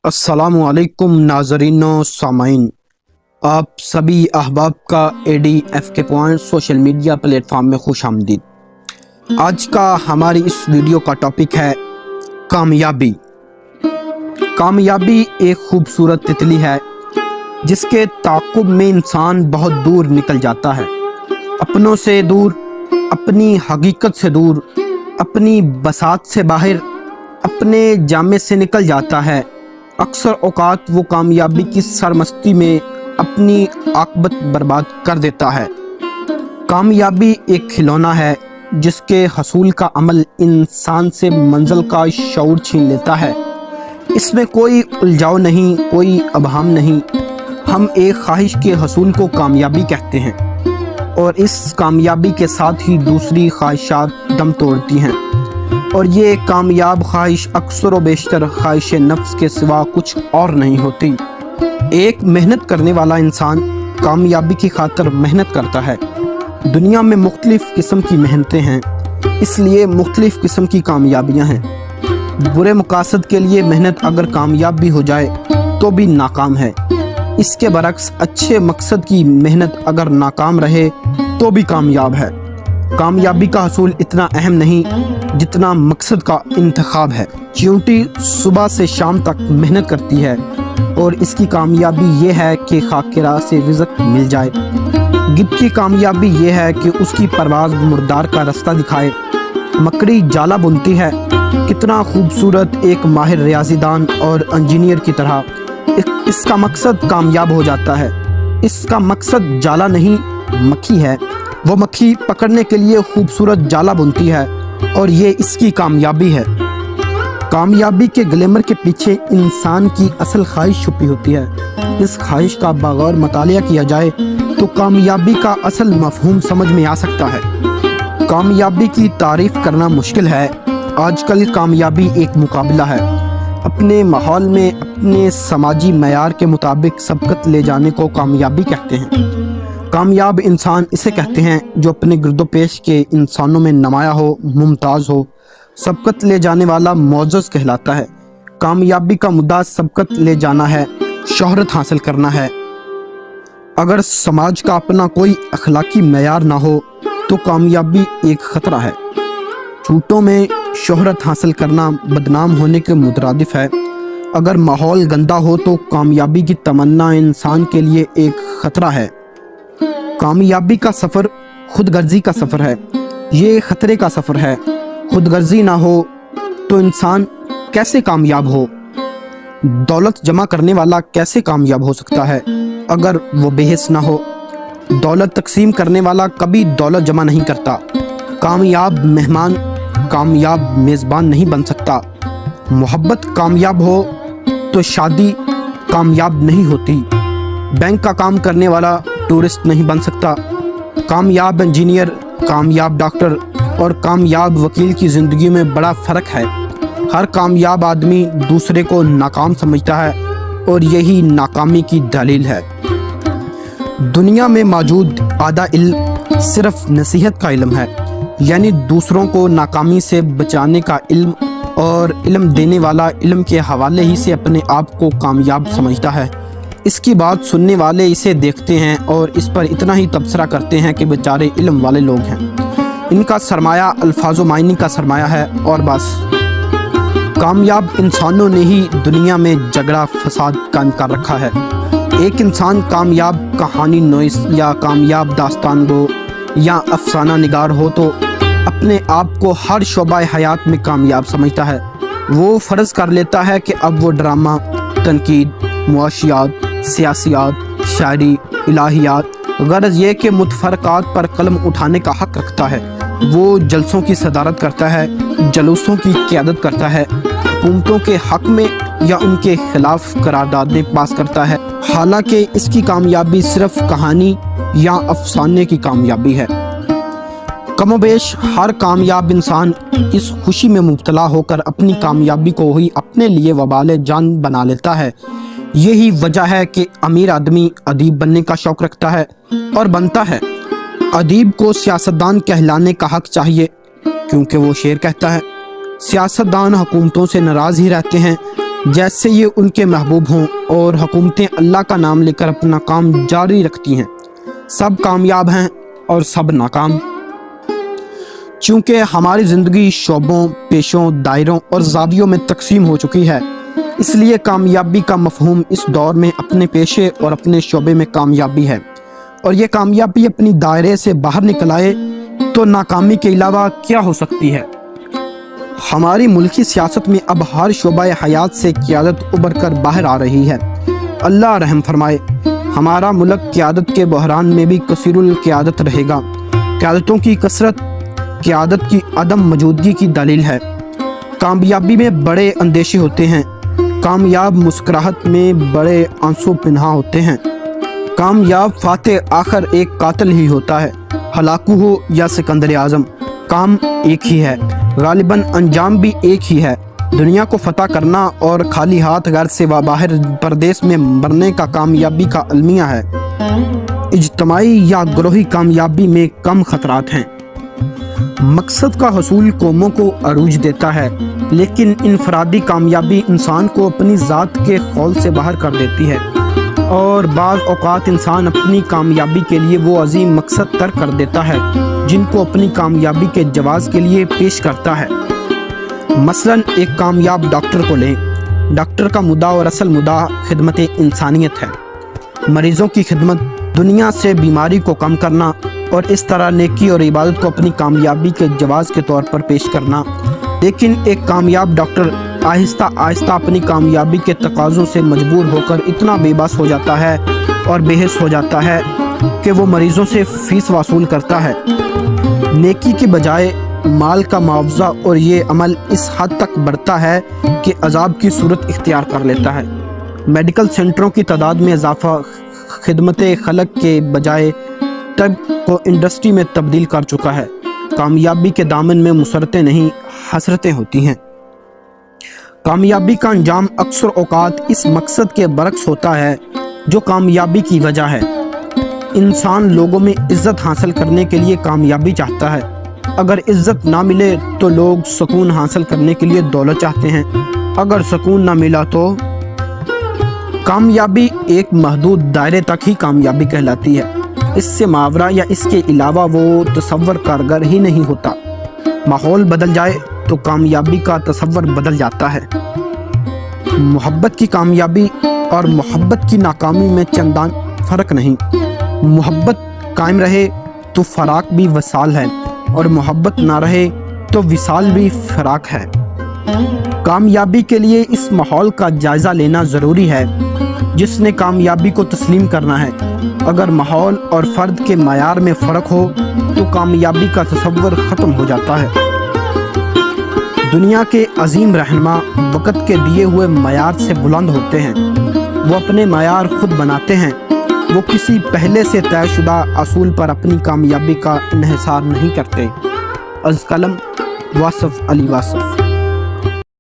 अस्सलाम वालेकुम नाज़रीन व सामाइन, आप सभी अहबाब का ADFK point social media platform में खुश आमदीद। आज का हमारी इस वीडियो का टॉपिक है कामयाबी। कामयाबी एक खूबसूरत तितली है जिसके ताक़ुब में इंसान बहुत दूर निकल जाता है, अपनों से दूर, अपनी हकीकत से दूर, अपनी बसात से बाहर, अपने जामे से निकल जाता है। अक्सर औकात वो कामयाबी की सरमस्ती में अपनी आकबत बर्बाद कर देता है। कामयाबी एक खिलौना है जिसके हसूल का अमल इंसान से मंजिल का शऊर छीन लेता है। इसमें कोई उलझाव नहीं, कोई अबहम नहीं। हम एक ख्वाहिश के हसूल को कामयाबी कहते हैं और इस कामयाबी के साथ ही दूसरी ख्वाहिशात दम तोड़ती हैं, और ये कामयाब ख्वाहिश अक्सर व बेशतर ख्वाहिश नफ्स के सिवा कुछ और नहीं होती। एक मेहनत करने वाला इंसान कामयाबी की खातिर मेहनत करता है। दुनिया में मुख्तलिफ़ किस्म की मेहनतें हैं, इसलिए मुख्तलिफ़ किस्म की कामयाबियां हैं। बुरे मकासद के लिए मेहनत अगर कामयाब भी हो जाए तो भी नाकाम है। इसके बरक्स अच्छे मकसद की मेहनत अगर नाकाम रहे तो भी कामयाब है। कामयाबी का हसूल इतना अहम नहीं जितना मकसद का इंतखाब है। चींटी सुबह से शाम तक मेहनत करती है और इसकी कामयाबी ये है कि खाक की राह से रिज़्क मिल जाए। गिद्ध की कामयाबी ये है कि उसकी परवाज़ मुर्दार का रास्ता दिखाए। मकड़ी जाला बुनती है, कितना खूबसूरत एक माहिर रियाजीदान और इंजीनियर की तरह इसका मकसद कामयाब हो जाता है। इसका मकसद जाला नहीं, मक्खी है। वो मक्खी पकड़ने के लिए खूबसूरत जाला बुनती है और ये इसकी कामयाबी है। कामयाबी के ग्लैमर के पीछे इंसान की असल ख्वाहिश छुपी होती है। इस ख्वाहिश का बगौर मुतालिया किया जाए तो कामयाबी का असल मफहूम समझ में आ सकता है। कामयाबी की तारीफ़ करना मुश्किल है। आजकल कामयाबी एक मुकाबला है। अपने माहौल में अपने समाजी मयार के मुताबिक सबकत ले जाने को कामयाबी कहते हैं। कामयाब इंसान इसे कहते हैं जो अपने गिरदोपेश के इंसानों में नुमाया हो, मुमताज़ हो। सबकत ले जाने वाला मोअज़्ज़ज़ कहलाता है। कामयाबी का मुद्दा सबकत ले जाना है, शोहरत हासिल करना है। अगर समाज का अपना कोई अखलाकी मयार ना हो तो कामयाबी एक ख़तरा है। झूठों में शोहरत हासिल करना बदनाम होने के मुतरादिफ है। अगर माहौल गंदा हो तो कामयाबी की तमन्ना इंसान के लिए एक ख़तरा है। कामयाबी का सफ़र खुदगर्जी का सफ़र है, ये ख़तरे का सफ़र है। खुदगर्जी ना हो तो इंसान कैसे कामयाब हो? दौलत जमा करने वाला कैसे कामयाब हो सकता है अगर वो बेहिस ना हो? दौलत तकसीम करने वाला कभी दौलत जमा नहीं करता। कामयाब मेहमान कामयाब मेज़बान नहीं बन सकता। मोहब्बत कामयाब हो तो शादी कामयाब नहीं होती। बैंक का काम करने वाला टूरिस्ट नहीं बन सकता। कामयाब इंजीनियर, कामयाब डॉक्टर और कामयाब वकील की ज़िंदगी में बड़ा फ़र्क है। हर कामयाब आदमी दूसरे को नाकाम समझता है और यही नाकामी की दलील है। दुनिया में मौजूद आधा इल्म सिर्फ नसीहत का इल्म है, यानी दूसरों को नाकामी से बचाने का इल्म, और इल्म देने वाला इल्म के हवाले ही से अपने आप को कामयाब समझता है। इसकी बात सुनने वाले इसे देखते हैं और इस पर इतना ही तबसरा करते हैं कि बेचारे इल्म वाले लोग हैं। इनका सरमाया अल्फाजो मायनी का सरमाया है और बस। कामयाब इंसानों ने ही दुनिया में झगड़ा फसाद कायम कर रखा है। एक इंसान कामयाब कहानी नोइस या कामयाब दास्तान गो या अफसाना निगार हो तो अपने आप को हर शोबाए हयात में कामयाब समझता है। वो फ़र्ज़ कर लेता है कि अब वो ड्रामा, तनकीद, मुआशियात, सियासियात, शायरी, इलाहियात, गरज ये कि मुतफरकात पर कलम उठाने का हक़ रखता है। वो जलसों की सदारत करता है, जलूसों की क़यादत करता है, हुकूमतों के हक़ में या उनके ख़िलाफ़ करारदादें पास करता है। हालांकि इसकी कामयाबी सिर्फ़ कहानी या अफसाने की कामयाबी है। कमोबेश हर कामयाब इंसान इस खुशी में मुब्तला होकर अपनी कामयाबी को ही अपने लिए वबाल जान बना लेता है। यही वजह है कि अमीर आदमी अदीब बनने का शौक़ रखता है और बनता है। अदीब को सियासतदान कहलाने का हक़ चाहिए क्योंकि वो शेर कहता है। सियासतदान हुकूमतों से नाराज़ ही रहते हैं जैसे ये उनके महबूब हों, और हुकूमतें अल्लाह का नाम लेकर अपना काम जारी रखती हैं। सब कामयाब हैं और सब नाकाम। चूँकि हमारी ज़िंदगी शोबों, पेशों, दायरों और ज़ावियों में तकसीम हो चुकी है, इसलिए कामयाबी का मफ़हूम इस दौर में अपने पेशे और अपने शोबे में कामयाबी है, और ये कामयाबी अपनी दायरे से बाहर निकल आए तो नाकामी के अलावा क्या हो सकती है। हमारी मुल्की सियासत में अब हर शोबा हयात से क़यादत उभर कर बाहर आ रही है। अल्लाह रहम फरमाए। हमारा मुल्क क़यादत के बहरान में भी कसीरुल क़यादत रहेगा। क़यादतों की कसरत क़यादत की अदम मौजूदगी की दलील है। कामयाबी में बड़े अंदेशे होते हैं, कामयाब मुस्कुराहट में बड़े आंसू पिन्हा होते हैं। कामयाब फातेह आखिर एक कातिल ही होता है, हलाकू हो या सिकंदर आज़म, काम एक ही है, गालिबन अंजाम भी एक ही है। दुनिया को फतह करना और खाली हाथ घर से बाहर परदेश में मरने का कामयाबी का अलमिया है। इज्तमाई या ग्रोही कामयाबी में कम खतरात हैं। मकसद का हसूल कौमों को अरूज देता है, लेकिन इनफरादी कामयाबी इंसान को अपनी ज़ात के खौल से बाहर कर देती है, और बाज़ औक़ात इंसान अपनी कामयाबी के लिए वो अजीम मकसद तर्क कर देता है जिनको अपनी कामयाबी के जवाज़ के लिए पेश करता है। मसलन एक कामयाब डॉक्टर को लें। डॉक्टर का मुद्दा और असल मुद्दा खिदमत इंसानियत है। मरीज़ों की खिदमत, दुनिया से बीमारी को कम करना और इस तरह नेकी और इबादत को अपनी कामयाबी के जवाज़ के तौर पर पेश करना। लेकिन एक कामयाब डॉक्टर आहिस्ता आहिस्ता अपनी कामयाबी के तकाज़ों से मजबूर होकर इतना बेबस हो जाता है और बेहिस हो जाता है कि वो मरीज़ों से फ़ीस वसूल करता है, नेकी के बजाय माल का मुआवजा, और ये अमल इस हद तक बढ़ता है कि अजाब की सूरत इख्तियार कर लेता है। मेडिकल सेंटरों की तादाद में इजाफा खिदमत खलक के बजाय तब को इंडस्ट्री में तब्दील कर चुका है। कामयाबी के दामन में मुसरतें नहीं, हसरतें होती हैं। कामयाबी का अंजाम अक्सर औकात इस मकसद के बरक्स होता है जो कामयाबी की वजह है। इंसान लोगों में इज्जत हासिल करने के लिए कामयाबी चाहता है। अगर इज्जत ना मिले तो लोग सुकून हासिल करने के लिए दौलत चाहते हैं। अगर सुकून ना मिला तो कामयाबी एक महदूद दायरे तक ही कामयाबी कहलाती है। इससे मावरा या इसके अलावा वो तसव्वुर कारगर ही नहीं होता। माहौल बदल जाए तो कामयाबी का तसव्वुर बदल जाता है। मोहब्बत की कामयाबी और मोहब्बत की नाकामी में चंदान फ़र्क नहीं। मोहब्बत कायम रहे तो फ़राक भी वसाल है, और मोहब्बत ना रहे तो विसाल भी फ़राक है। कामयाबी के लिए इस माहौल का जायज़ा लेना ज़रूरी है जिसने कामयाबी को तस्लीम करना है। अगर माहौल और फ़र्द के मयार में फ़र्क हो तो कामयाबी का तसव्वुर ख़त्म हो जाता है। दुनिया के अजीम रहनुमा वक़्त के दिए हुए मयार से बुलंद होते हैं। वो अपने मयार खुद बनाते हैं। वो किसी पहले से तयशुदा असूल पर अपनी कामयाबी का इन्हिसार नहीं करते। अज़ कलम वासिफ़ अली वासिफ़।